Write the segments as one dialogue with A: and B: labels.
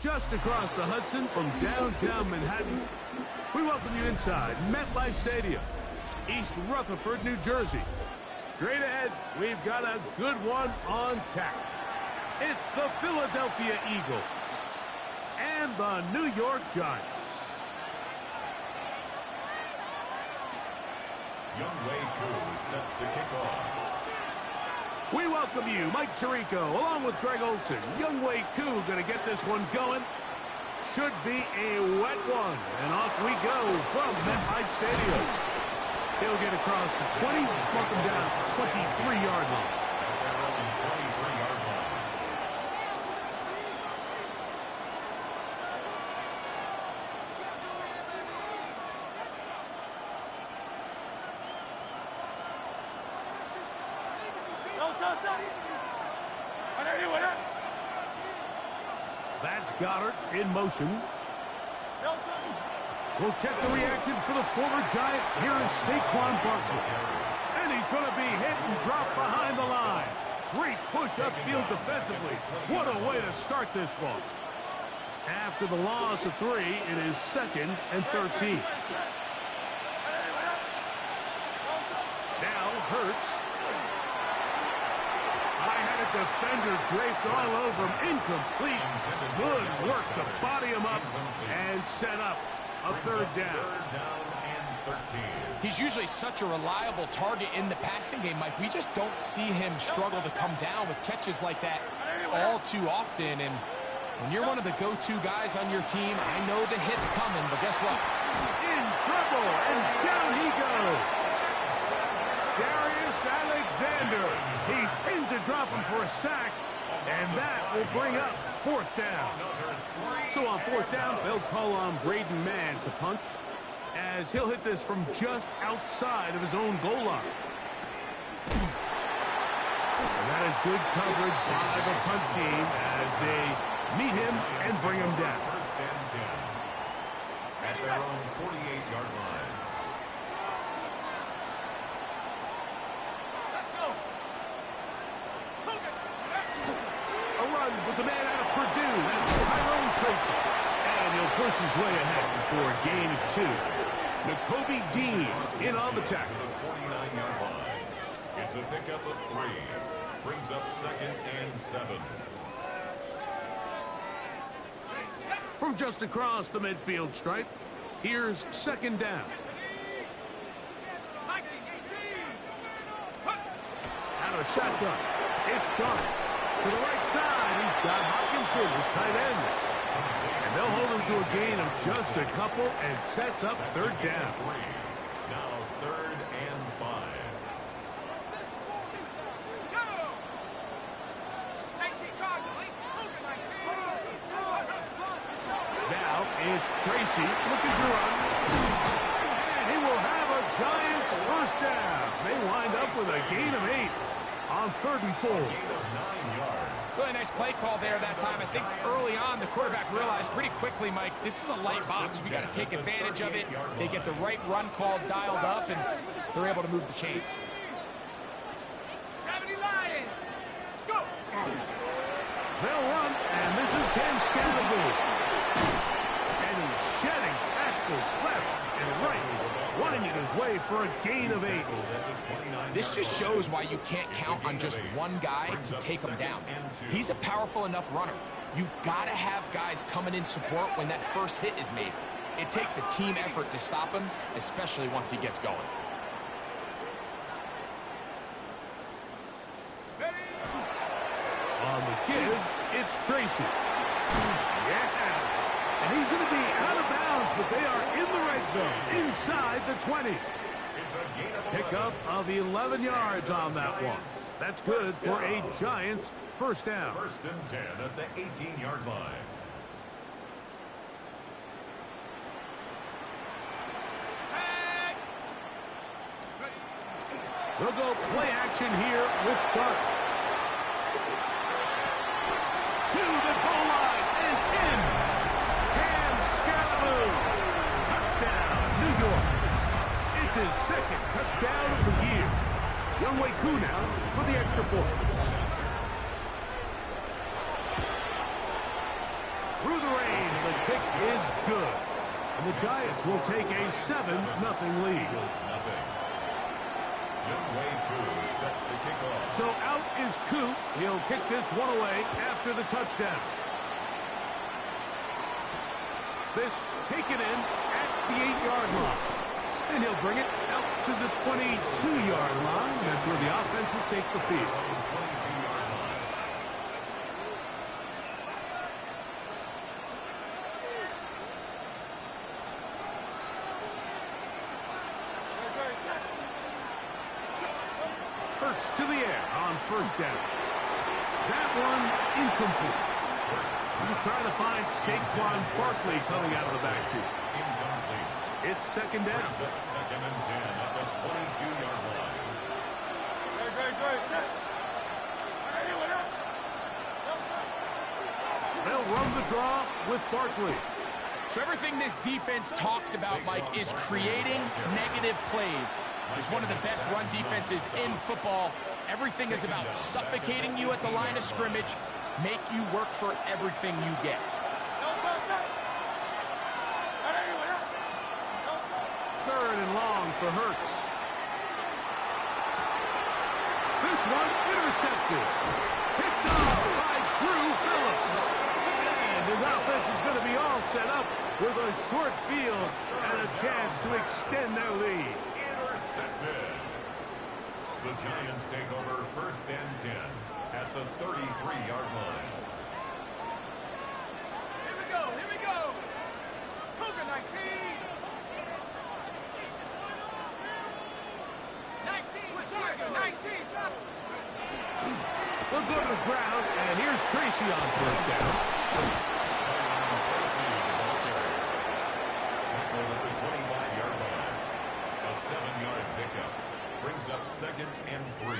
A: Just across the Hudson from downtown Manhattan, we welcome you inside MetLife Stadium, East Rutherford, New Jersey. Straight ahead, we've got a good one on tap. It's the Philadelphia Eagles and the New York Giants.
B: Young Wei Koo is set to kick off.
A: We welcome you, Mike Tirico, along with Greg Olson. Young Wei Koo going to get this one going. Should be a wet one. And off we go from MetLife Stadium. He'll get across the 20, mark him down at the 23-yard line. That's Goddard in motion. We'll check the reaction for the former Giant. Here is Saquon Barkley. And he's going to be hit and dropped behind the line. Great push upfield defensively. What a way to start this one. After the loss of 3, it is 2nd and 13. Now Hurts. Defender draped all over him. Incomplete. Good work to body him up and set up a 3rd down.
B: 3rd down and 13.
C: He's usually such a reliable target in the passing game, Mike. We just don't see him struggle to come down with catches like that all too often. And when you're one of the go-to guys on your team, I know the hit's coming, but guess what?
A: In trouble, and down he goes. Darius Alexander. He's pinned to drop him for a sack, and that will bring up 4th down. So on 4th down, they'll call on Braden Mann to punt, as he'll hit this from just outside of his own goal line. And that is good coverage by the punt team as they meet him and bring him down.
B: 1st and 10 at their own 48-yard line.
A: With the man out of Purdue, that's Tyrone Tracy. And he'll push his way ahead for a gain of 2. N'Kobe Dean in on the tackle.
B: 49-yard line. It's a pickup of 3. Brings up 2nd and 7.
A: From just across the midfield stripe, here's 2nd down. Out of shotgun. It's Garner. To the right side, he's got Hopkinson, his tight end. And they'll hold him to a gain of just a couple and sets up 3rd down.
B: Now 3rd and 5.
A: Now it's Tracy looking to run. And he will have a Giants 1st down. They wind up with a gain of 8 on 3rd and 4.
C: Really nice play call there that time. I think early on the quarterback realized pretty quickly, Mike, this is a light box. We got to take advantage of it. They get the right run call dialed up, and they're able to move the chains.
D: 70 Lions. Let's go.
A: They'll run, and this is Cam Scattergood. And he's shedding tackles left and right, winding his way for a gain of 8.
C: This just shows why you can't count on just one guy to take him down. He's a powerful enough runner. You gotta have guys coming in support when that first hit is made. It takes a team effort to stop him, especially once he gets going.
A: On the give, it's Tracy. Yeah. And he's going to be out of bounds, but they are in the red zone, inside the 20. Pickup of 11 yards on that one. That's good for a Giants first down.
B: First and 10 at the 18-yard line.
A: We'll go play action here with Clark. To the goal line and in. Cam Scaraboo. Touchdown, New York. It's his second touchdown of the year. Younghoe Koo now for the extra point. Through the rain, the kick is good. And the Giants will take a 7-0 lead.
B: Younghoe Koo set to kick off.
A: So out is Koo. He'll kick this one away after the touchdown. This taken in at the 8-yard line. And he'll bring it out to the 22-yard line. That's where the offense will take the field. Hurts to the air on first down. That one incomplete. He's trying to find Saquon Barkley coming out of the backfield.
B: Incomplete.
A: It's second down.
B: Second and 10 at the 22-yard line.
A: They'll run the draw with Barkley.
C: So everything this defense talks about, Mike, is creating negative plays. It's one of the best run defenses in football. Everything is about suffocating you at the line of scrimmage, make you work for everything you get.
A: Third and long for Hurts. This one intercepted. Picked up by Drew Phillips. And his offense is going to be all set up with a short field and a chance to extend their lead.
B: Intercepted. The Giants take over first and 10 at the 33-yard line.
D: Here we go, here we go. Cougar 19. 19.
A: They'll go to the ground, and here's Tracy on first down.
B: Tracy, the ball carrier. Tackled at the 25-yard line. A 7-yard pickup. Brings up second and 3.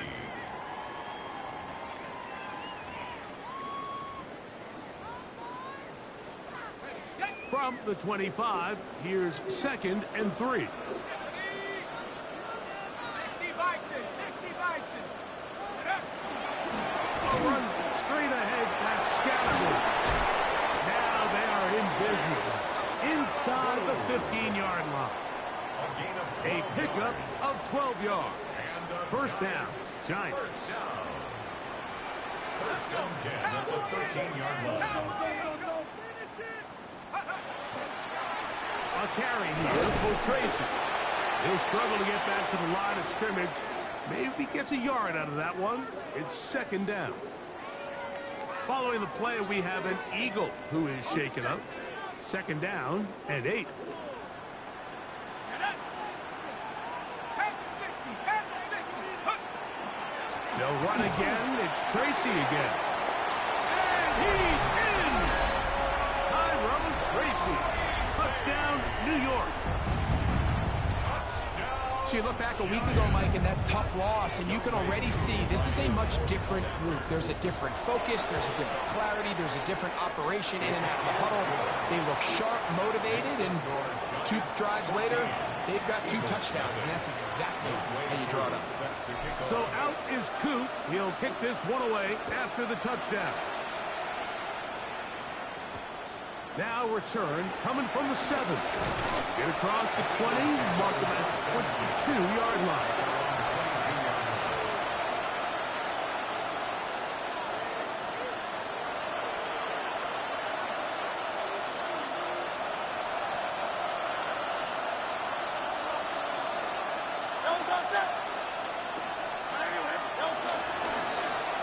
A: From the 25, here's second and 3.
D: 60 Bison, 60 Bison.
A: A run straight ahead, that's Scaraboo. Now they are in business. Inside the 15-yard line. A pickup of 12 yards. First down, Giants.
B: First and 10 at the 13-yard line.
A: A carry here for Tracy. He'll struggle to get back to the line of scrimmage. Maybe gets a yard out of that one. It's second down. Following the play, we have an Eagle who is shaken up. Second down and 8. They'll run again. It's Tracy again. And he's in! Tyrone Tracy. Touchdown, New York.
C: So you look back a week ago, Mike, in that tough loss, and you can already see this is a much different group. There's a different focus, there's a different clarity, there's a different operation in and out of the huddle. They look sharp, motivated, and 2 drives later, they've got 2 touchdowns, and that's exactly how you draw it up.
A: So out is Coop. He'll kick this one away after the touchdown. Now return coming from the 7. Get across the 20, mark them at the 22-yard line.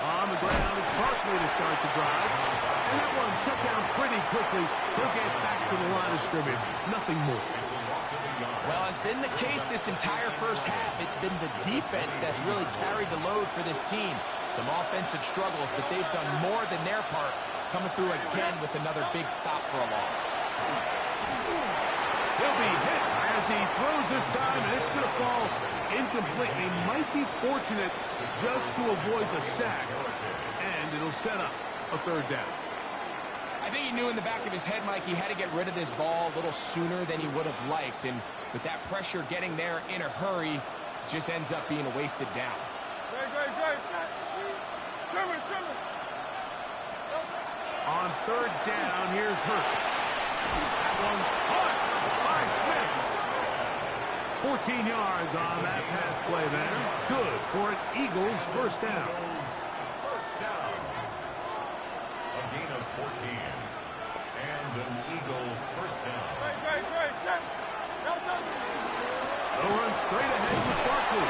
A: On the the ground. It's Barkley to start the drive. And that one shut down pretty quickly. He'll get back to the line of scrimmage. Nothing more.
C: Well, it's been the case this entire first half. It's been the defense that's really carried the load for this team. Some offensive struggles, but they've done more than their part, coming through again with another big stop for a loss.
A: He'll be hit as he throws this time, and it's going to fall incomplete. He might be fortunate just to avoid the sack, and it'll set up a third down.
C: I think he knew in the back of his head, Mike, he had to get rid of this ball a little sooner than he would have liked. And with that pressure getting there in a hurry, it just ends up being a wasted down.
A: On third down, here's Hurts. That one caught by Smith. 14 yards on that pass play there. Good for an Eagles first down.
B: A gain of 14. And an Eagle first down.
A: They'll run straight ahead with Barkley.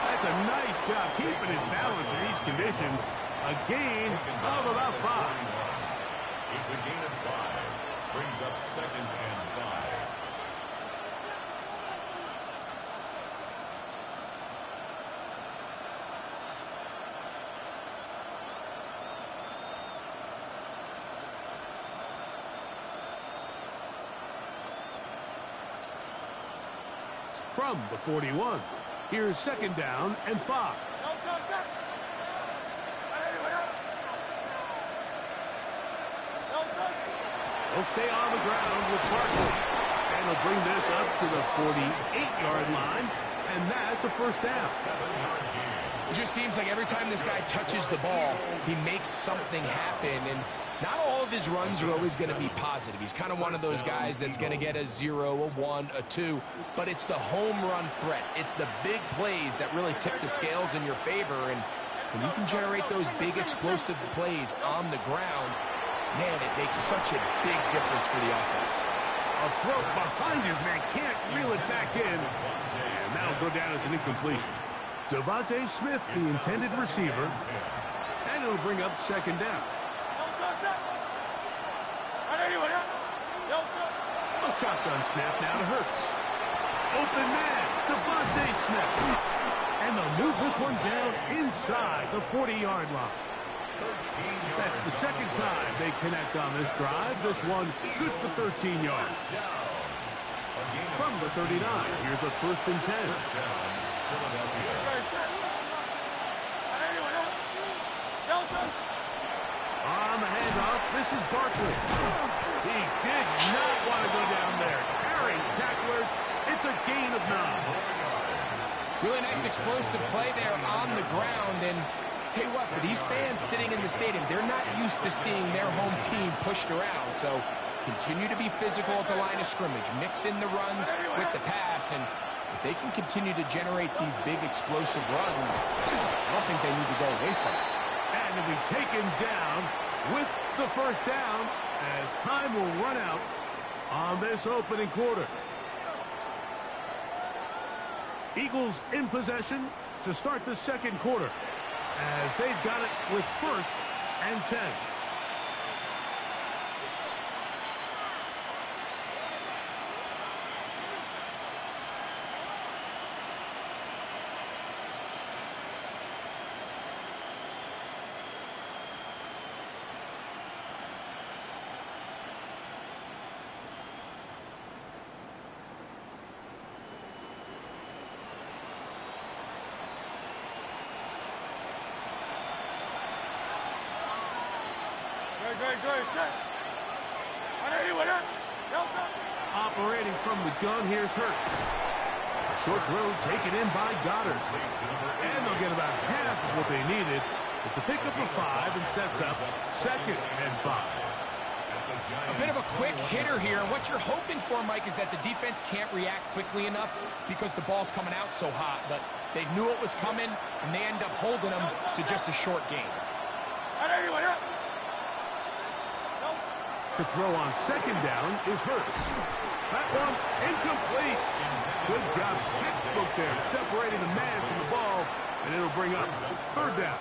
A: That's a nice job keeping his balance in these conditions. A gain of about 5.
B: It's a gain of 5. Brings up second and 5.
A: From the 41. Here's second down and 5. He'll stay on the ground with Barkley. And he'll bring this up to the 48-yard line. And that's a first down.
C: It just seems like every time this guy touches the ball, he makes something happen. And not all of his runs are always going to be positive. He's kind of one of those guys that's going to get a 0, a 1, a 2. But it's the home run threat. It's the big plays that really tip the scales in your favor. And when you can generate those big explosive plays on the ground, man, it makes such a big difference for the offense.
A: A throw behind his man, can't reel it back in. And that'll go down as an incompletion. Devontae Smith, the intended receiver. And it'll bring up second down. A shotgun snap now to Hurts. Open man, Devontae Smith. And they'll move this one down inside the 40-yard line. That's the second time they connect on this drive. This one good for 13 yards. From the 39, here's a first and 10. On the handoff, this is Barkley. He did not want to go down there. Carrying tacklers, it's a gain of 9.
C: Really nice explosive play there on the ground. And tell you what, for these fans sitting in the stadium, they're not used to seeing their home team pushed around. So continue to be physical at the line of scrimmage. Mix in the runs with the pass. And if they can continue to generate these big explosive runs, I don't think they need to go away from it.
A: And he'll be taken down with the first down as time will run out on this opening quarter. Eagles in possession to start the second quarter as they've got it with first and 10. Operating from the gun, here's Hurts. A short throw taken in by Goddard. And they'll get about half of what they needed. It's a pickup of 5 and sets up second and 5.
C: A bit of a quick hitter here. What you're hoping for, Mike, is that the defense can't react quickly enough because the ball's coming out so hot. But they knew it was coming, and they end up holding them to just a short gain.
A: To throw on second down is Hurts. That one's incomplete. Good job, textbook there, separating the man from the ball, and it'll bring up third down.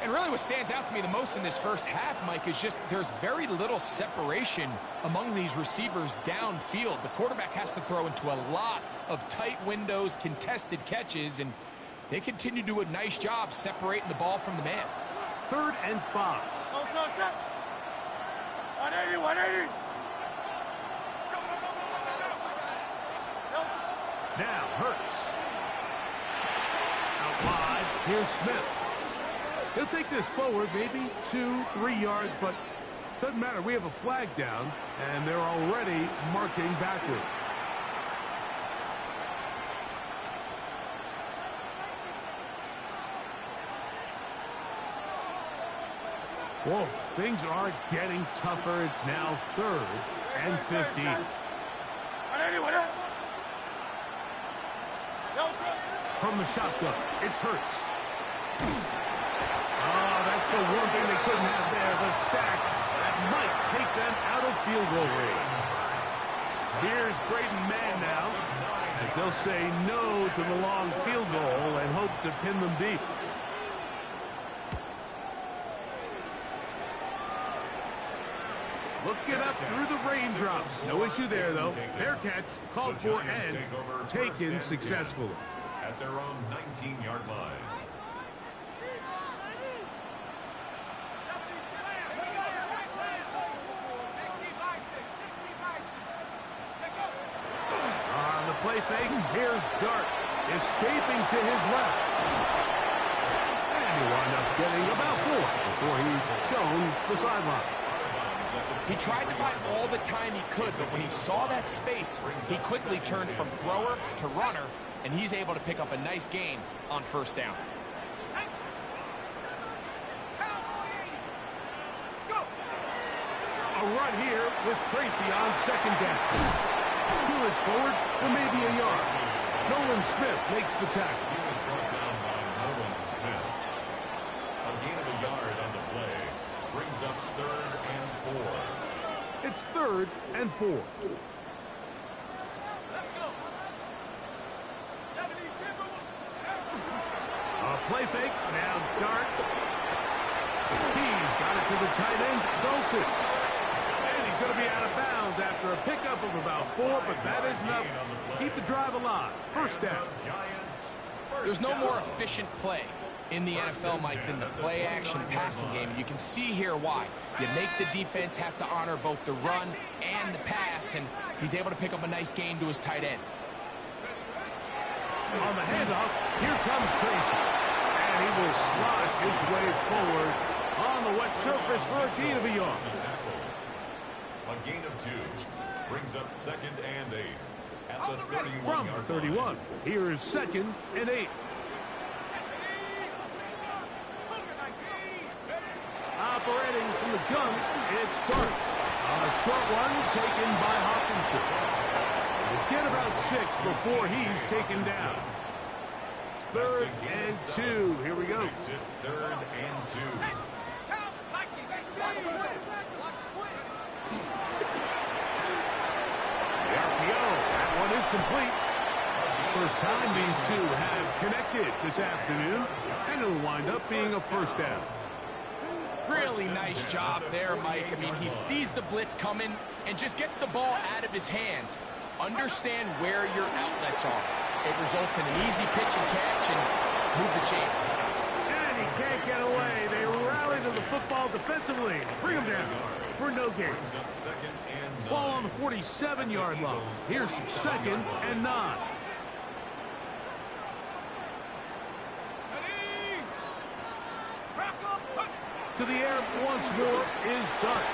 C: And really what stands out to me the most in this first half, Mike, is just there's very little separation among these receivers downfield. The quarterback has to throw into a lot of tight windows, contested catches, and they continue to do a nice job separating the ball from the man.
A: 3rd and 5.
D: 180, 180.
A: Now Hurts. Out wide, here's Smith. He'll take this forward, maybe 2-3 yards, but doesn't matter. We have a flag down, and they're already marching backward. Whoa, things are getting tougher. It's now 3rd and 15.
D: 180, 180.
A: From the shotgun, it's Hurts. Oh, that's the one thing they couldn't have there, the sack that might take them out of field goal range. Here's Braden Mann now, as they'll say no to the long field goal and hope to pin them deep. Looking up through the raindrops. No issue there, though. Fair catch, called for and taken successfully.
B: At their own 19-yard line.
A: On the play fake, here's Dart, escaping to his left. And he wound up getting about 4 before he's shown the sideline.
C: He tried to buy all the time he could, but when he saw that space, he quickly turned from thrower to runner, and he's able to pick up a nice gain on 1st down.
A: A run here with Tracy on 2nd down. Coolidge forward for maybe a yard. Nolan Smith makes the tackle.
B: He was brought down by Nolan Smith. A gain of a yard on the play brings up 3rd and 4.
A: It's 3rd and 4. A play fake, now Dart. He's got it to the tight end, Dulcich. And he's going to be out of bounds after a pickup of about 4, but that is enough to keep the drive alive. 1st down.
C: There's no more efficient play in the NFL, Mike, than the play-action passing game. And you can see here why. You make the defense have to honor both the run and the pass, and he's able to pick up a nice gain to his tight end.
A: On the handoff, here comes Tracy. And he will slosh his way forward on the wet surface for a gain of a yard.
B: A gain of 2 brings up 2nd and 8 at the 31-yard
A: From
B: line.
A: 31, here is 2nd and 8. Operating from the gun, it's Dart. A short one taken by Hawkinson. We'll get about 6 before he's taken down. 3rd and 2. Here we go.
B: Makes it 3rd and 2.
A: The RPO, that one is complete. First time these two have connected this afternoon, and it'll wind up being a 1st down.
C: Really nice job there, Mike. I mean, he sees the blitz coming and just gets the ball out of his hands. Understand where your outlets are. It results in an easy pitch and catch and move the chains.
A: And he can't get away. They rally to the football defensively. Bring him down for no gain.
B: Brings up 2nd and 9.
A: Ball on the 47-yard line. Here's 2nd and 9. To the air once more is Dart.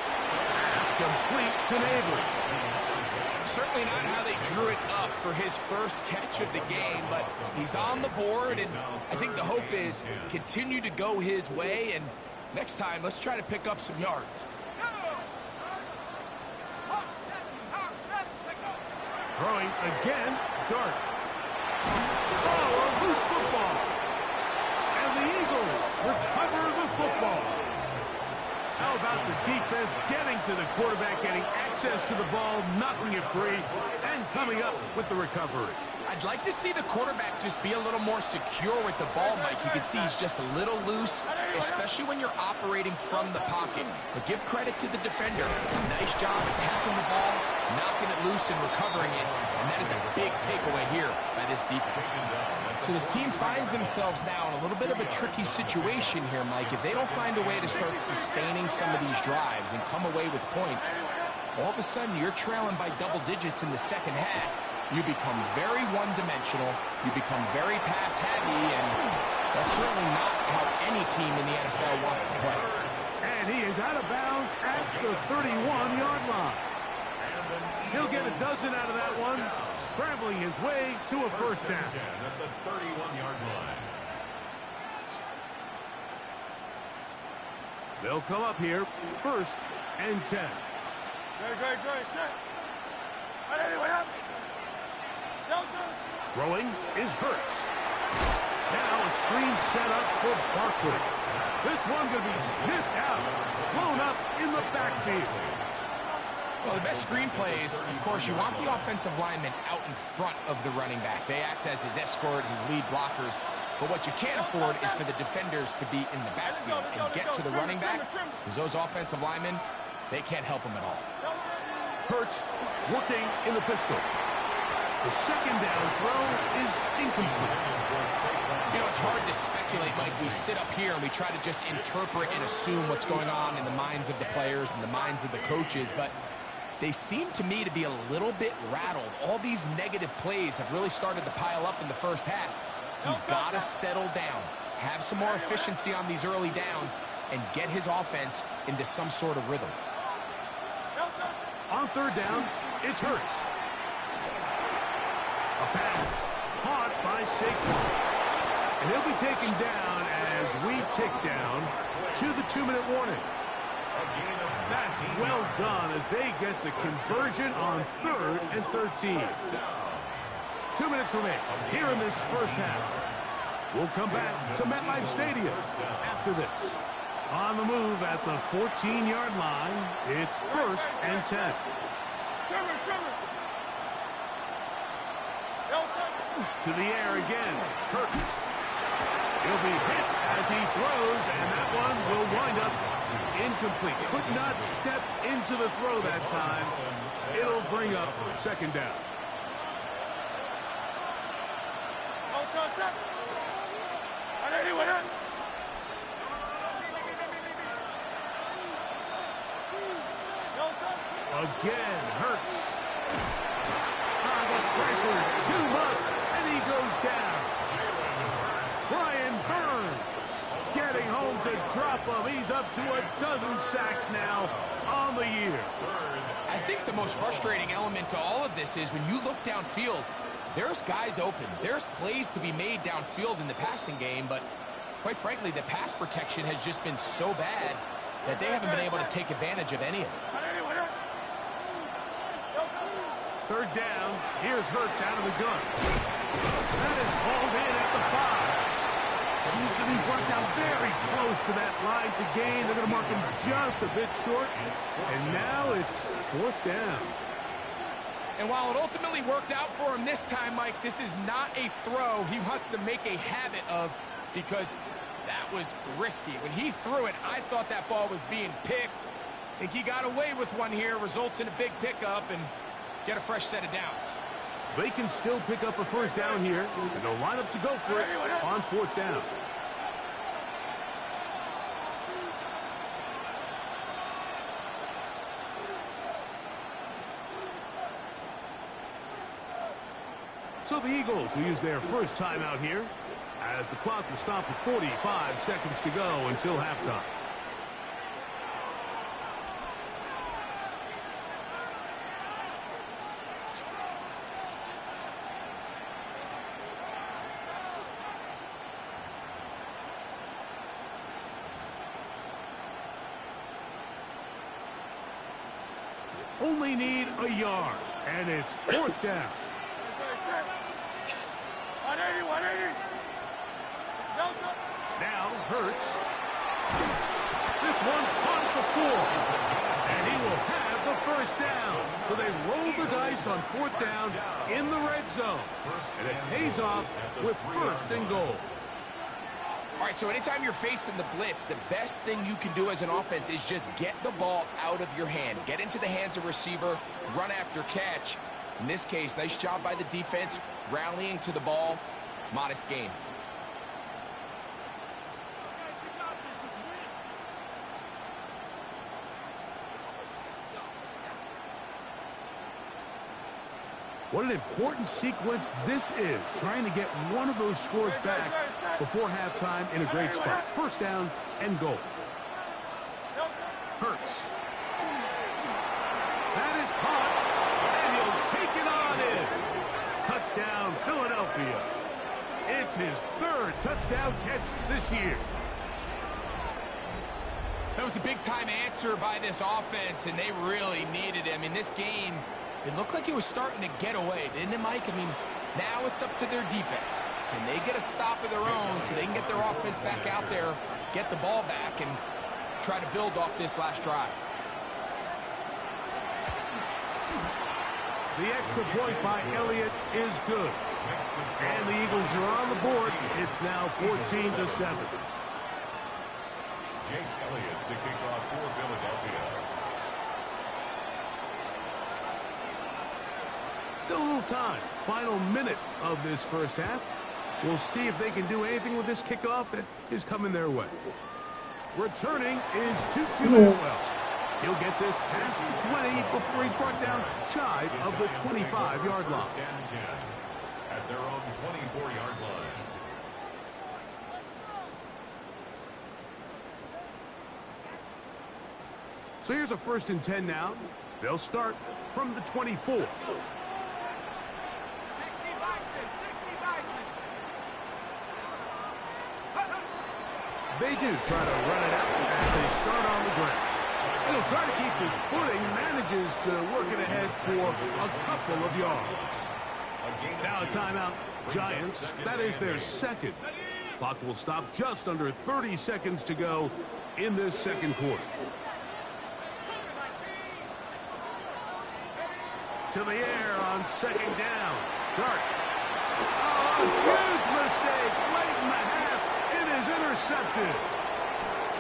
A: Pass complete to Neighbor.
C: Certainly not how they drew it up for his first catch of the game, but he's on the board, and I think the hope is continue to go his way, and next time, let's try to pick up some yards.
A: Throwing again, Dart. Oh, a loose football. And the Eagles recover the football. How about the defense getting to the quarterback, getting access to the ball, knocking it free, and coming up with the recovery?
C: I'd like to see the quarterback just be a little more secure with the ball, Mike. You can see he's just a little loose, especially when you're operating from the pocket. But give credit to the defender. Nice job attacking the ball, knocking it loose and recovering it. And that is a big takeaway here by this defense. So this team finds themselves now in a little bit of a tricky situation here, Mike. If they don't find a way to start sustaining some of these drives and come away with points, all of a sudden you're trailing by double digits in the second half. You become very one-dimensional, you become very pass-heavy, and that's certainly not how any team in the NFL wants to play.
A: And he is out of bounds at the 31-yard line. He'll get a dozen out of that one, scrambling his way to a first down.
B: At the 31-yard line.
A: They'll come up here, 1st and 10.
D: Great.
A: Throwing is Hurts. Now a screen set up for Barkley. This one going to be sniffed out, blown up in the backfield.
C: Well, the best screen plays, of course, you want the offensive lineman out in front of the running back. They act as his escort, his lead blockers. But what you can't afford is for the defenders to be in the backfield and get to the running back, because those offensive linemen, they can't help him at all.
A: Hurts working in the pistol. The second down throw is incomplete.
C: You know, it's hard to speculate, Mike. We sit up here and we try to just interpret and assume what's going on in the minds of the players and the minds of the coaches, but they seem to me to be a little bit rattled. All these negative plays have really started to pile up in the first half. He's got to settle down, have some more efficiency on these early downs, and get his offense into some sort of rhythm.
A: On 3rd down, it's Hurts. A pass caught by Saquon. And he'll be taken down as we tick down to the 2-minute warning. That's well done as they get the conversion on 3rd and 13. 2 minutes remain here in this first half. We'll come back to MetLife Stadium after this. On the move at the 14-yard line, it's 1st and 10. To the air again, Hurts. He'll be hit as he throws, and that one will wind up incomplete. Could not step into the throw that time. It'll bring up 2nd down. Again, Hurts. The pressure too much, and he goes down. Brian Burns getting home to drop him. He's up to a dozen sacks now on the year.
C: I think the most frustrating element to all of this is when you look downfield, there's guys open. There's plays to be made downfield in the passing game, but quite frankly, the pass protection has just been so bad that they haven't been able to take advantage of any of it.
A: 3rd down. Here's Hurts out of the gun. That is hauled in at the 5. He's going to be brought down very close to that line to gain. They're going to mark him just a bit short. And now it's 4th down.
C: And while it ultimately worked out for him this time, Mike, this is not a throw he wants to make a habit of, because that was risky. When he threw it, I thought that ball was being picked. I think he got away with one here, results in a big pickup, and get a fresh set of downs.
A: They can still pick up a 1st down here, and they'll line up to go for it on 4th down. So the Eagles will use their first timeout here, as the clock will stop with 45 seconds to go until halftime. Only need a yard, and it's 4th down.
D: 180.
A: Now Hurts. This one caught at the 4. And he will have the first down. So they roll the dice on fourth down in the red zone. And it pays off with first and goal.
C: All right, so anytime you're facing the blitz, the best thing you can do as an offense is just get the ball out of your hand. Get into the hands of receiver, run after catch. In this case, nice job by the defense, rallying to the ball. Modest gain.
A: What an important sequence this is, trying to get one of those scores back before halftime in a great spot. First down and goal. Hurts. That is caught, and he'll take it on in. Touchdown, Philadelphia. It's his third touchdown catch this year.
C: That was a big-time answer by this offense, and they really needed him. In this game, it looked like he was starting to get away, didn't it, Mike? I mean, now it's up to their defense. Can they get a stop of their own so they can get their offense back out there, get the ball back, and try to build off this last drive?
A: The extra point by Elliott is good. And the Eagles are on the board. It's now 14-7.
B: Jake Elliott to kick off for Philadelphia.
A: Still a little time. Final minute of this first half. We'll see if they can do anything with this kickoff that is coming their way. Returning is Tutu Atwell. He'll get this past the 20 before he's brought down shy of the 25-yard line.
B: At their own 24-yard line.
A: So here's a 1st and 10 now. They'll start from the 24. They do try to run it out as they start on the ground. He'll try to keep his footing, manages to work it ahead for a couple of yards. Now a timeout, Giants. That is their second. Clock will stop just under 30 seconds to go in this second quarter. To the air on second down. Dart. Oh, a huge mistake late in the half. It is intercepted.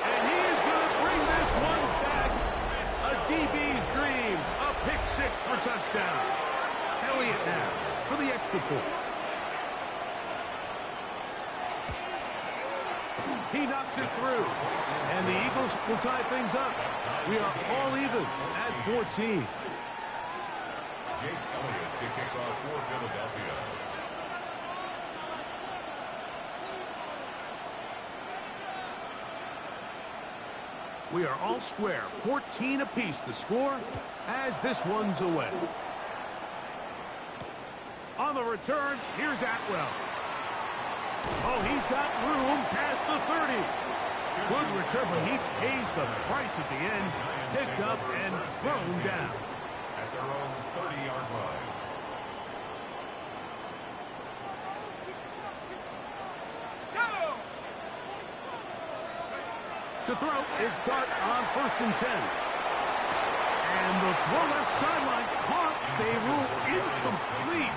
A: And he is going to bring this one back. A DB's dream. A pick six for touchdown. Elliott now for the extra point. He knocks it through. And the Eagles will tie things up. We are all even at 14.
B: Jake Elliott to kick off for Philadelphia.
A: We are all square. 14 apiece the score as this one's away. On the return, here's Atwell. Oh, he's got room past the 30. Good return, but he pays the price at the end. Picked up and thrown down.
B: At their own 30-yard line.
A: To throw, it's Dart on 1st and 10. And the throw left sideline caught. They rule incomplete.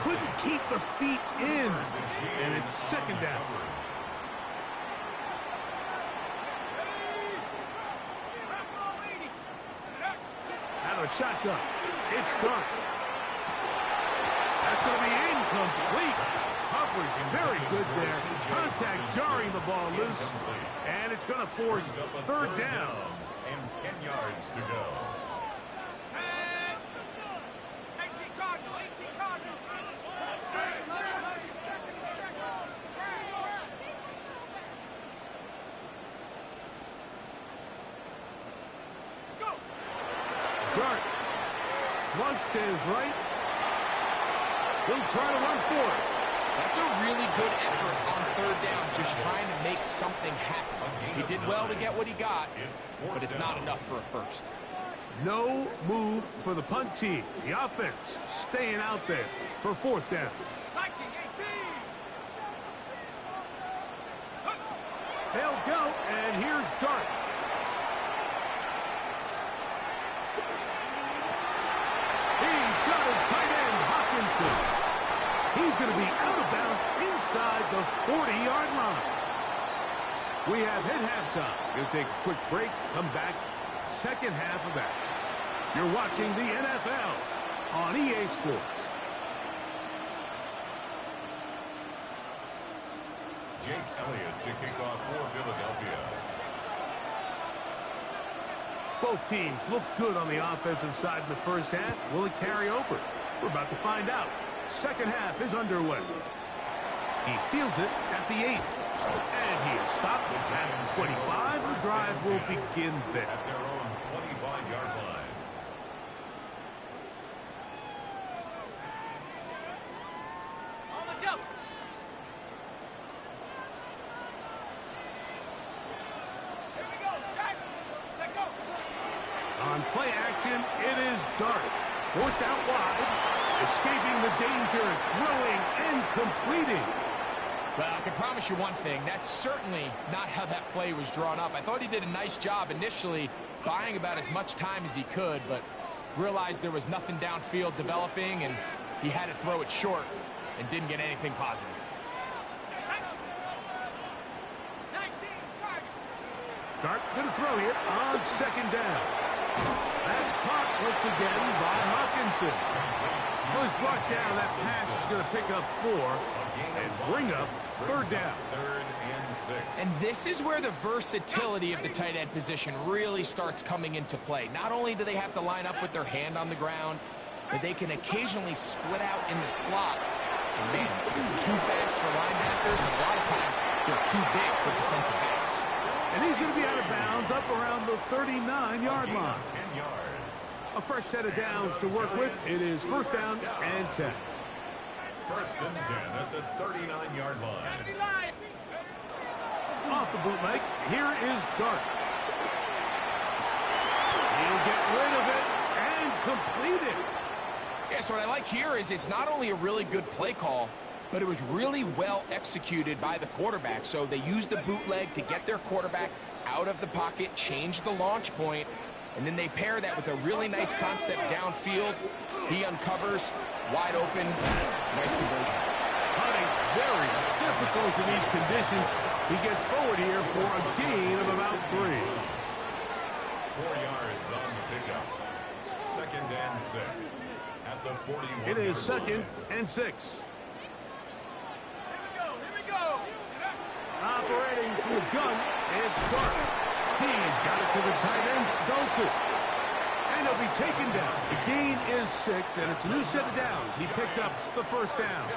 A: Couldn't keep the feet in. And it's second down. Out of a shotgun. It's Dart. That's going to be incomplete. Coverage very good there. Contact jarring the ball loose. And it's going to force third down.
B: And 10 yards to go.
A: Dart. Flush to his right. He'll try to run for it.
C: That's a really good effort on third down, just trying to make something happen. He did well to get what he got, but it's not enough for a first.
A: No move for the punt team. The offense staying out there for fourth down. They'll go, and here's Dart. the 40-yard line. We have hit halftime. We'll take a quick break, come back, second half of action. You're watching the NFL on EA Sports.
B: Jake Elliott to kick off for Philadelphia.
A: Both teams look good on the offensive side in the first half. Will it carry over? We're about to find out. Second half is underway. He fields it at the 8. And he is stopped at 25. The drive will begin there.
B: At their own 25-yard line.
D: On the jump. Here we go, Shaq. Let go.
A: On play action, it is Dart. Forced out wide, escaping the danger, throwing and completing.
C: Well, I can promise you one thing. That's certainly not how that play was drawn up. I thought he did a nice job initially buying about as much time as he could, but realized there was nothing downfield developing, and he had to throw it short and didn't get anything positive.
D: 19, target.
A: Dart going to throw here on second down. That's caught once again by Hawkinson. Well, he's brought down. That pass is going to pick up 4 and bring up third down.
B: Third and 6.
C: And this is where the versatility of the tight end position really starts coming into play. Not only do they have to line up with their hand on the ground, but they can occasionally split out in the slot. And man, they're too fast for linebackers, and a lot of times they're too big for defensive backs.
A: And he's going to be out of bounds up around the 39-yard line.
B: 10 yards.
A: A fresh set of downs to work with. It is first down and 10.
B: First and 10 at the 39-yard line.
D: 79.
A: Off the bootleg, here is Dart. He'll get rid of it and complete it.
C: Yeah, so what I like here is it's not only a really good play call, but it was really well executed by the quarterback. So they used the bootleg to get their quarterback out of the pocket, change the launch point, and then they pair that with a really nice concept downfield. He uncovers, wide open, nice conversion.
A: Hunting very difficult in these conditions. He gets forward here for a gain of about 3.
B: 4 yards on the pickup. Second and 6 at the 41.
A: It is second and 6.
D: Here we go.
A: Operating from the gun, it's Dart. He's got it to the tight end, Dulcet. And he'll be taken down. The gain is 6, and it's a new set of downs. He picked up the first down.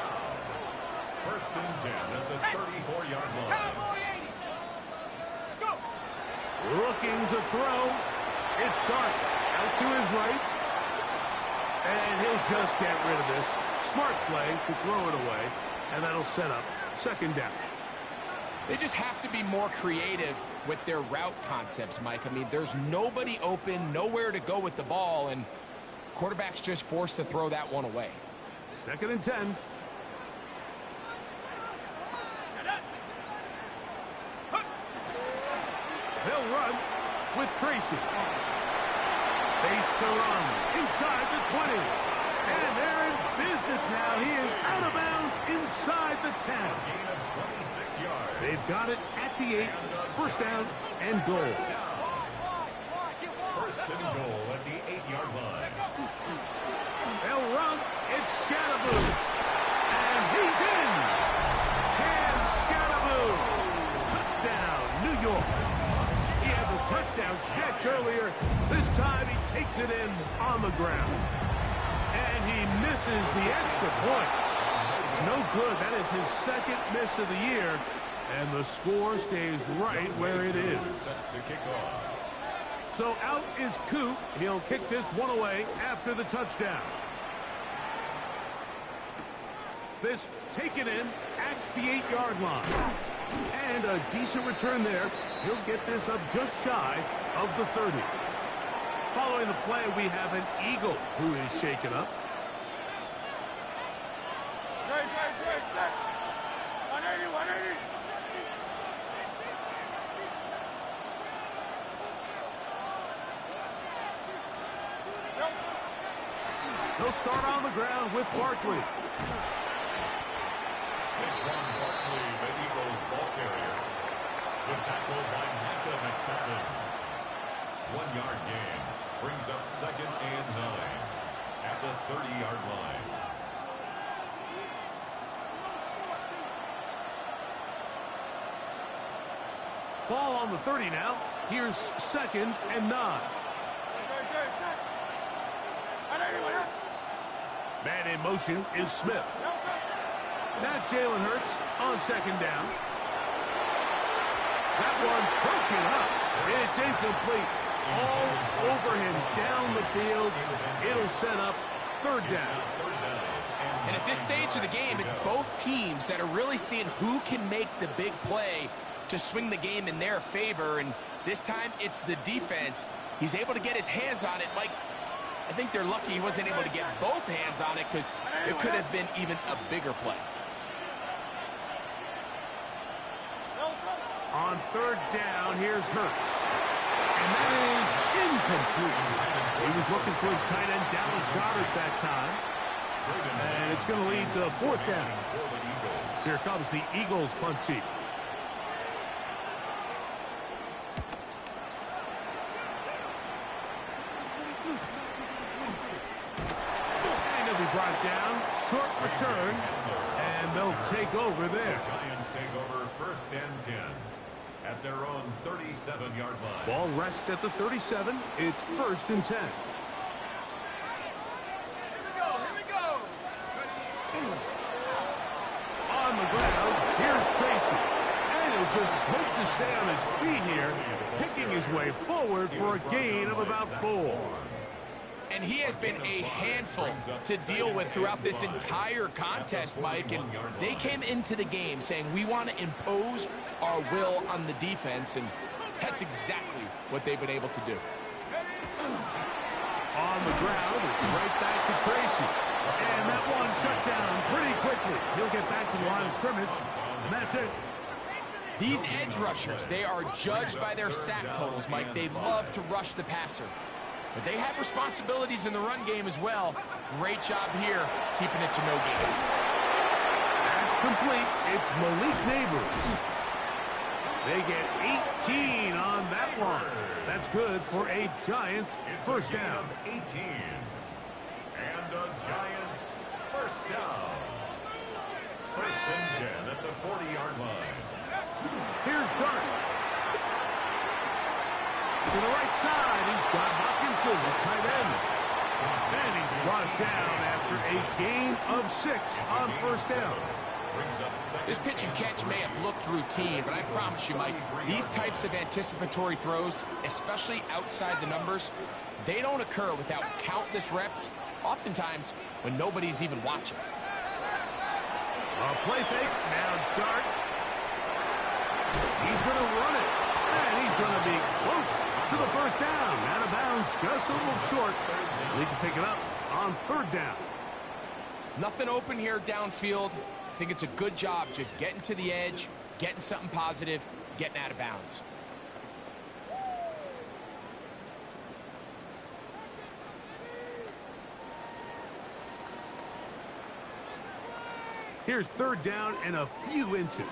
B: First and 10 at the 34-yard line.
D: Cowboy 80. Let's go.
A: Looking to throw. It's Dart out to his right. And he'll just get rid of this. Smart play to throw it away. And that'll set up second down.
C: They just have to be more creative with their route concepts, Mike. I mean, there's nobody open, nowhere to go with the ball, and quarterback's just forced to throw that one away.
A: Second and 10. They'll run with Tracy. Space to run inside the 20. And they're in business now. He is out of bounds inside the 10.
B: Gain of 26 yards.
A: They've got it at the 8. First down and goal.
B: First and goal at the 8-yard line.
A: They'll run. It's Scatterboo. And he's in. And Scatterboo. Touchdown, New York. He had the touchdown catch earlier. This time he takes it in on the ground. And he misses the extra point. It's no good. That is his second miss of the year. And the score stays right where it is.
B: Set to kick off.
A: So out is Coop. He'll kick this one away after the touchdown. This taken in at the 8-yard line. And a decent return there. He'll get this up just shy of the 30. Following the play, we have an Eagle who is shaken up.
D: Straight. 180.
A: They'll start on the ground with Barkley.
B: Saquon Barkley tackle by McFadden. 1-yard gain. Brings up 2nd and 9 at the 30-yard line.
A: Ball on the 30 now. Here's 2nd and 9. Man in motion is Smith. Now Jalen Hurts on 2nd down. That one broken up. It's incomplete. All over him down the field. It'll set up 3rd down.
C: And at this stage of the game, it's both teams that are really seeing who can make the big play to swing the game in their favor. And this time, it's the defense. He's able to get his hands on it. Mike, I think they're lucky he wasn't able to get both hands on it because it could have been even a bigger play.
A: On 3rd down, here's Hurts. And that is incomplete. He was looking for his tight end, Dallas Goedert, that time. And it's going to lead to 4th down. Here comes the Eagles punt team. And he'll be brought down. Short return. And they'll take over there.
B: Giants take over 1st and 10 at their own 37-yard line.
A: Ball rests at the 37. It's 1st and 10. On the ground, here's Tracy. And he'll just hope to stay on his feet here, picking his way forward for a gain of about 4.
C: And he has been a handful to deal with throughout this entire contest, Mike. And they came into the game saying, we want to impose our will on the defense. And that's exactly what they've been able to do.
A: On the ground, it's right back to Tracy. And that one shut down pretty quickly. He'll get back to the line of scrimmage. And that's it.
C: These edge rushers, they are judged by their sack totals, Mike. They love to rush the passer. But they have responsibilities in the run game as well. Great job here, keeping it to no gain.
A: That's complete. It's Malik Neighbors. They get 18 on that one. That's good for a Giants 1st down.
B: 18. And a Giants 1st down. 1st and 10 at the 40-yard line.
A: Here's Dart. To the right side, he's got Hopkinson, his tight end. And he's brought down after a gain of 6 on 1st down.
C: This pitch and catch may have looked routine, but I promise you, Mike, these types of anticipatory throws, especially outside the numbers, they don't occur without countless reps, oftentimes when nobody's even watching.
A: A play fake, now Dart. He's going to run it, and he's going to be close to the 1st down. Out of bounds, just a little short. Need to pick it up on 3rd down.
C: Nothing open here downfield. I think it's a good job just getting to the edge, getting something positive, getting out of bounds.
A: Here's 3rd down and a few inches.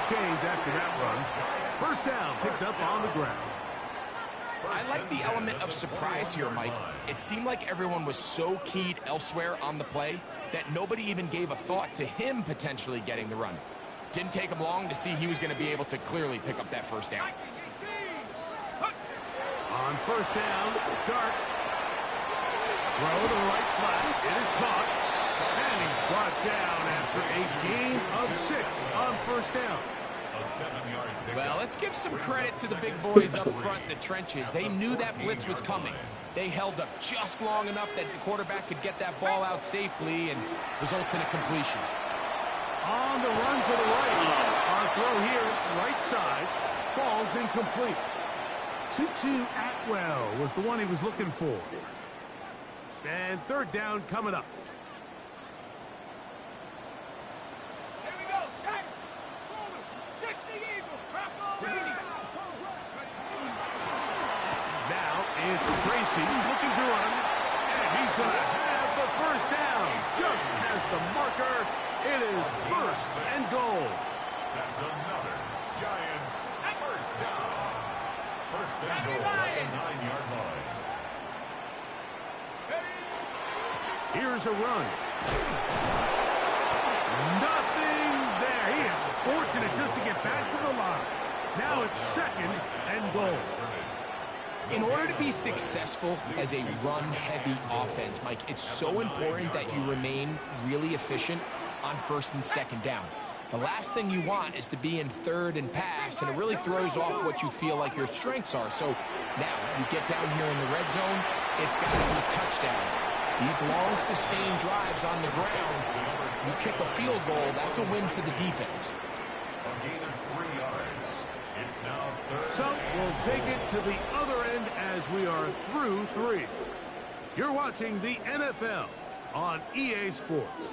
A: Chains after that run. 1st down picked up on the ground.
C: I like the element of surprise here, Mike. It seemed like everyone was so keyed elsewhere on the play that nobody even gave a thought to him potentially getting the run. Didn't take him long to see he was going to be able to clearly pick up that 1st down.
A: On 1st down, Dart. Throw to the right flat. It is caught. And he's brought down after a gain of 6 on 1st down.
C: Well, let's give some credit to the big boys up front in the trenches. They knew that blitz was coming. They held up just long enough that the quarterback could get that ball out safely and results in a completion.
A: On the run to the right. Our throw here, right side, falls incomplete. Tutu Atwell was the one he was looking for. And 3rd down coming up. It's Tracy looking to run. And he's going to have the first down. Just past the marker. It is first and goal.
B: That's another Giants first down. First and goal at the 9-yard line.
A: Here's a run. Nothing there. He is fortunate just to get back to the line. Now it's second and goal.
C: In order to be successful as a run-heavy offense, Mike, it's so important that you remain really efficient on first and second down. The last thing you want is to be in third and pass, and it really throws off what you feel like your strengths are. So now you get down here in the red zone, it's got to be touchdowns. These long sustained drives on the ground, you kick a field goal, that's a win for the defense.
B: A gain of 3 yards. It's now third.
A: So we'll take it to the other end as we are through 3. You're watching the NFL on EA Sports.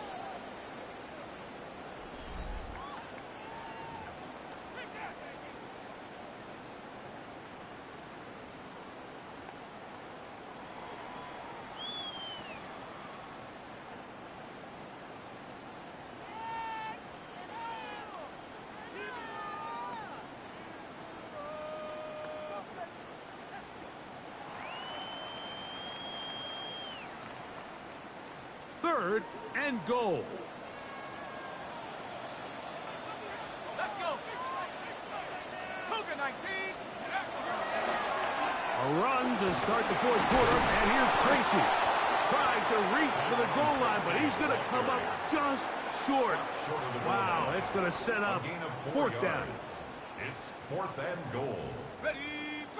A: Third and goal.
D: Let's go. Cougar 19.
A: A run to start the fourth quarter, and here's Tracy. Trying to reach for the goal line, but he's going to come up just short. Wow, it's going to set up fourth down.
B: It's fourth and goal.
D: Ready.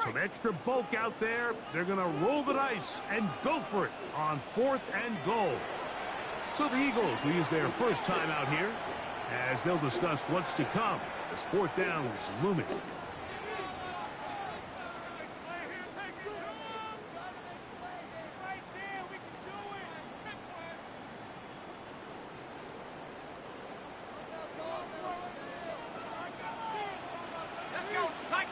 A: Some extra bulk out there. They're going to roll the dice and go for it on fourth and goal. So the Eagles will use their first time out here as they'll discuss what's to come as fourth down is looming.
D: Let's go. 19.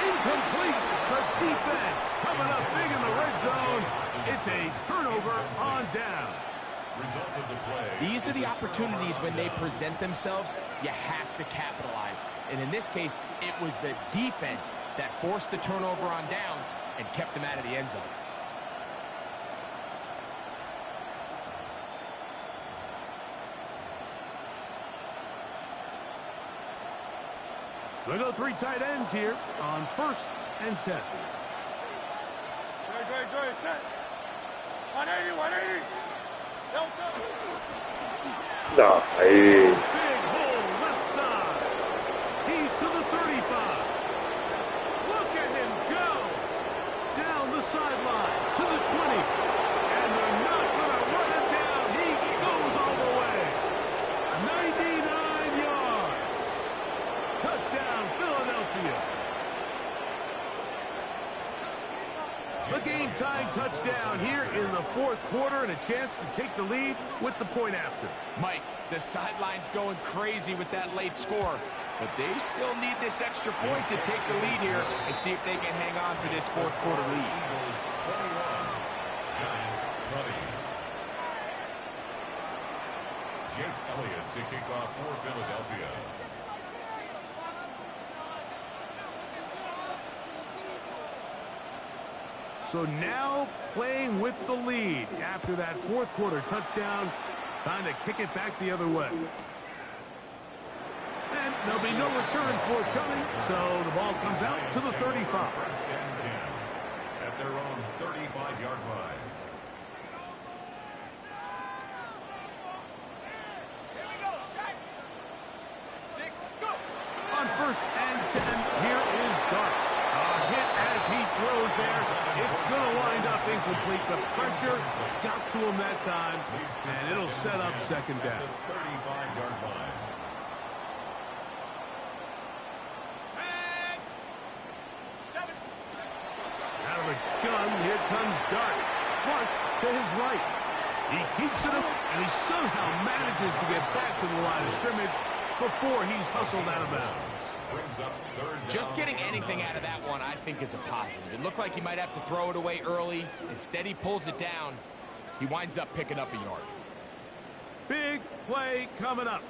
A: Incomplete. The defense coming up big in the red zone. It's a turnover on down.
B: Result of the play.
C: These are the opportunities when they present themselves, you have to capitalize. And in this case, it was the defense that forced the turnover on downs and kept them out of the end zone.
A: They go 3 tight ends here on first and 10.
D: Great. Set. 180.
A: Big hole left side. He's to the 35. Look at him go. Down the sideline to the 20. And they're not going to run him down. He goes all the way. 99 yards. Touchdown, Philadelphia. The game-tying touchdown here in the fourth quarter and a chance to take the lead with the point after.
C: Mike, the sideline's going crazy with that late score, but they still need this extra point to take the lead here and see if they can hang on to this fourth quarter lead.
B: Eagles 21, Giants 20. Jake Elliott to kick off for Philadelphia.
A: So now playing with the lead after that fourth quarter touchdown, trying to kick it back the other way. And there'll be no return forthcoming, so the ball comes out to the 35.
B: First and 10 at their own 35-yard line.
D: Here we go. Set. 6. Go.
A: On first and 10, here is Dart. A hit as he throws there. It's going to wind up incomplete. The pressure got to him that time, and it'll set up second down.
B: 35-yard line.
A: Out of the gun, here comes Dart. Flush to his right. He keeps it up, and he somehow manages to get back to the line of scrimmage before he's hustled out of bounds.
B: Brings up third down.
C: Just getting anything out of that one, I think, is a positive. It looked like he might have to throw it away early. Instead, he pulls it down. He winds up picking up a yard.
A: Big play coming up.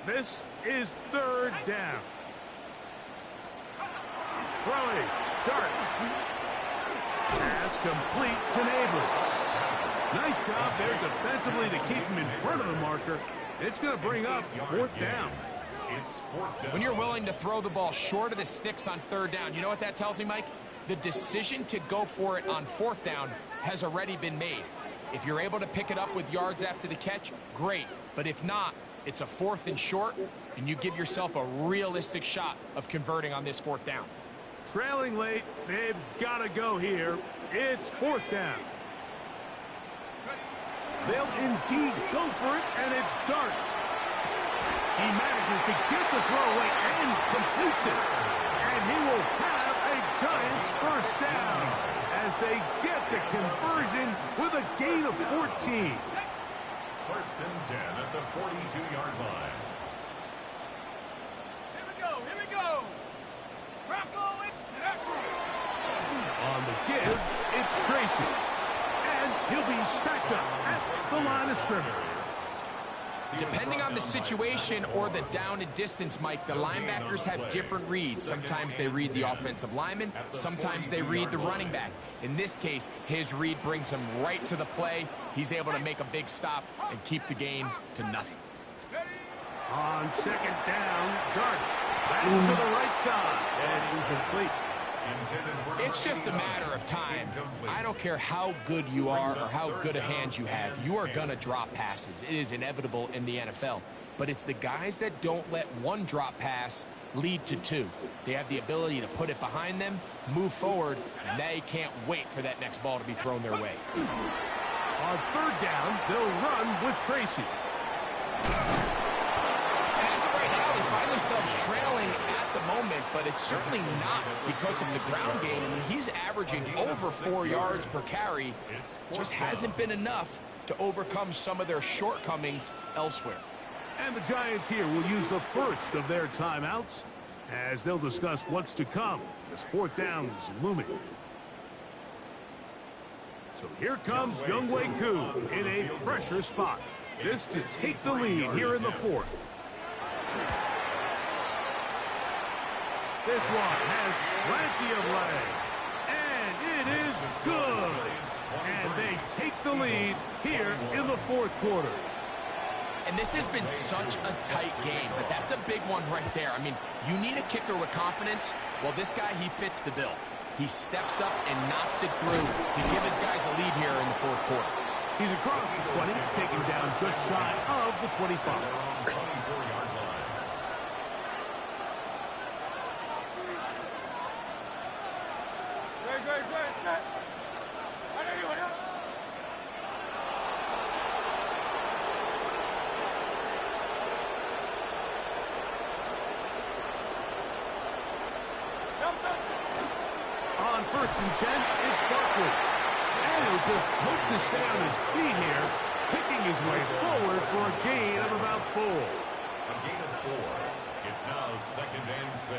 A: This is third down. Throwing. Dart. Pass complete to Neighbors. Nice job there defensively to keep him in front of the marker. It's going to bring up fourth down.
B: It's fourth down.
C: When you're willing to throw the ball short of the sticks on third down, you know what that tells me, Mike? The decision to go for it on fourth down has already been made. If you're able to pick it up with yards after the catch, great. But if not, it's a fourth and short, and you give yourself a realistic shot of converting on this fourth down.
A: Trailing late, they've got to go here. It's fourth down. They'll indeed go for it, and it's Dart. He manages to get the throw away and completes it. And he will have a Giants first down as they get the conversion with a gain of 14.
B: First and 10 at the 42-yard line.
D: Here we go, here we go. Rocco it.
A: On the give, it's Tracy. And he'll be stacked up at the line of scrimmage.
C: Depending on the situation or the down and distance, Mike, the linebackers have different reads. Sometimes they read the offensive lineman. Sometimes they read the running back. In this case, his read brings him right to the play. He's able to make a big stop and keep the gain to nothing.
A: On second down, Dart. That's to the right side. And incomplete.
C: It's just a matter of time. I don't care how good you are or how good a hand you have. You are going to drop passes. It is inevitable in the NFL. But it's the guys that don't let one drop pass lead to two. They have the ability to put it behind them, move forward, and they can't wait for that next ball to be thrown their way.
A: On third down, they'll run with Tracy.
C: And as of right now, they find themselves trailing at the moment, but it's certainly not because of the ground game. I mean, he's averaging over 4 yards per carry. Just hasn't been enough to overcome some of their shortcomings elsewhere.
A: And the Giants here will use the first of their timeouts as they'll discuss what's to come as fourth down is looming. So here comes Younghoe Koo in a pressure spot. This to take the lead here in the fourth. This one has plenty of leg. And it is good. And they take the lead here in the fourth quarter.
C: And this has been such a tight game, but that's a big one right there. I mean, you need a kicker with confidence. Well, this guy, he fits the bill. He steps up and knocks it through to give his guys a lead here in the fourth quarter.
A: He's across the 20, taking down just shy of the 25. On first and 10, it's Barkley. And he'll just hope to stay on his feet here, picking his way forward for a gain of about 4.
B: A gain of 4. It's now second and 6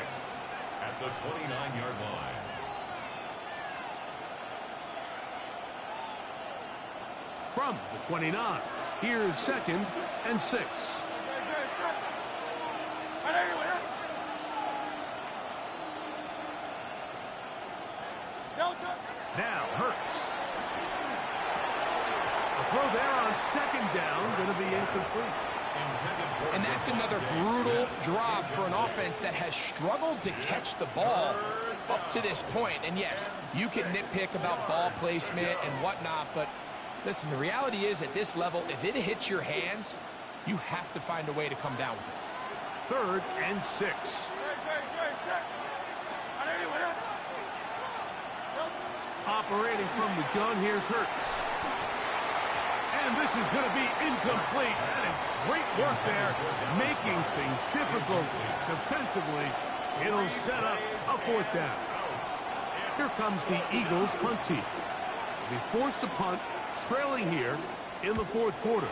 B: at the 29-yard line.
A: From the 29, here's second and 6. Now Hurts. A throw there on second down, going to be incomplete.
C: And that's another brutal drop for an offense that has struggled to catch the ball up to this point. And yes, you can nitpick about ball placement and whatnot, but listen, the reality is at this level, if it hits your hands, you have to find a way to come down with it.
A: Third and 6. Operating from the gun, here's Hurts. And this is going to be incomplete. That is great work there, making things difficult defensively. It'll set up a fourth down. Here comes the Eagles punt team. They'll be forced to punt, trailing here in the fourth quarter.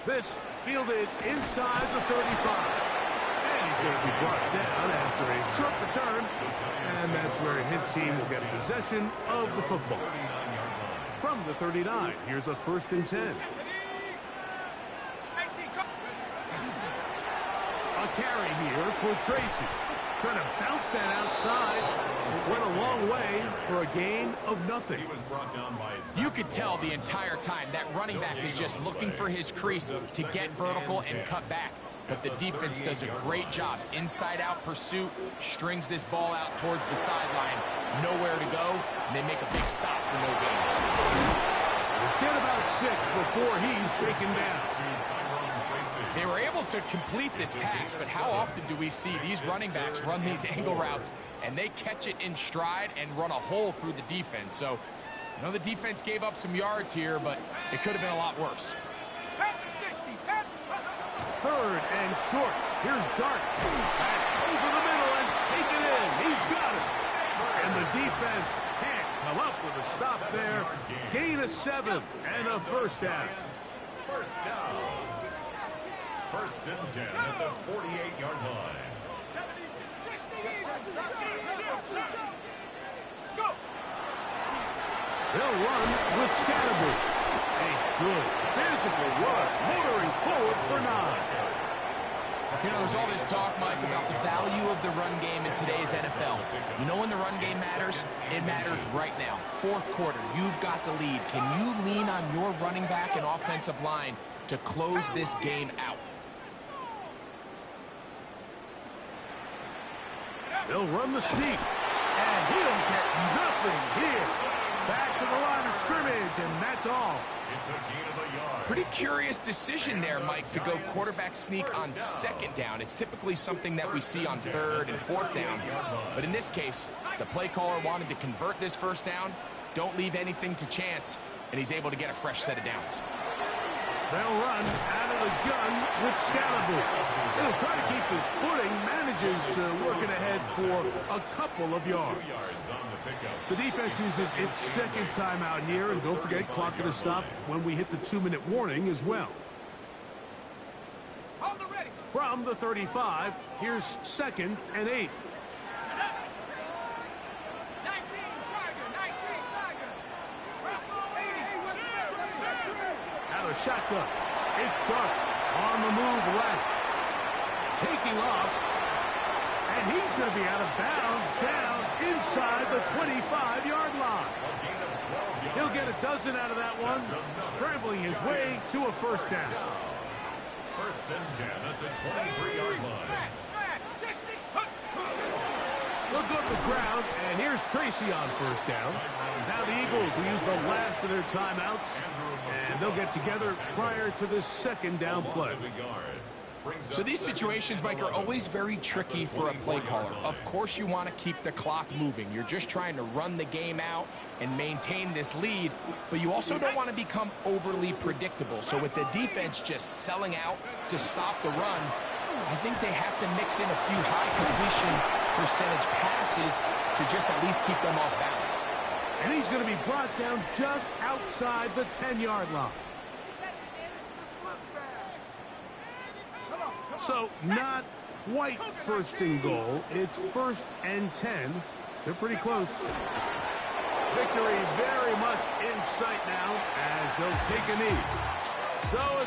A: This fielded inside the 35. And he's going to be brought down after a short return. And that's where his team will get possession of the football. From the 39, here's a 1st and 10. A carry here for Tracy. Trying to bounce that outside. It went a long way for a gain of nothing.
C: You could tell the entire time that running back is just looking for his crease to get vertical and cut back. But the defense does a great job. Inside-out pursuit, strings this ball out towards the sideline. Nowhere to go, and they make a big stop for no gain.
A: Get about 6 before he's taken down.
C: They were able to complete this pass, but how often do we see these running backs run these angle routes and they catch it in stride and run a hole through the defense? So, I know the defense gave up some yards here, but it could have been a lot worse.
A: 3rd and short. Here's Dart. Back over the middle and take it in. He's got it. And the defense can't come up with a stop there. Gain of 7 and a 1st down.
B: 1st down. 1st and 10 at the 48-yard line.
A: They'll run with Scatterby. A good physical run, motoring forward for 9.
C: You know, there's all this talk, Mike, about the value of the run game in today's NFL. You know when the run game matters? It matters right now. 4th quarter, you've got the lead. Can you lean on your running back and offensive line to close this game out?
A: They'll run the sneak. And he'll get nothing here. Back to the line of scrimmage, and that's all.
B: It's a gain of a yard.
C: Pretty curious decision there, Mike, to go quarterback sneak on 2nd down. It's typically something that we see on 3rd and 4th down. But in this case, the play caller wanted to convert this 1st down, don't leave anything to chance, and he's able to get a fresh set of downs.
A: They'll run out of the gun with Scalaboo. He'll try to keep his footing, manages to work it ahead for a couple of yards.
B: 2 yards on the pickup.
A: The defense uses its 2nd timeout here, and don't forget, clock going to stop when we hit the 2-minute warning as well. From the 35, here's 2nd and 8. Out of shotgun. It's Dart on the move left. Taking off. And he's going to be out of bounds down inside the 25-yard line. He'll get a dozen out of that one, scrambling his way to a 1st down.
B: 1st and 10 at the 23-yard line.
A: They'll go to the ground, and here's Tracy on 1st down. Now the Eagles will use the last of their timeouts, and they'll get together prior to this 2nd down play.
C: So these situations, Mike, are always very tricky for a play caller. Of course you want to keep the clock moving. You're just trying to run the game out and maintain this lead, but you also don't want to become overly predictable. So with the defense just selling out to stop the run, I think they have to mix in a few high completion percentage passes to just at least keep them off balance.
A: And he's going to be brought down just outside the 10-yard line. So not quite 1st and goal. It's 1st and 10. They're pretty close. Victory very much in sight now as they'll take a knee. So it's a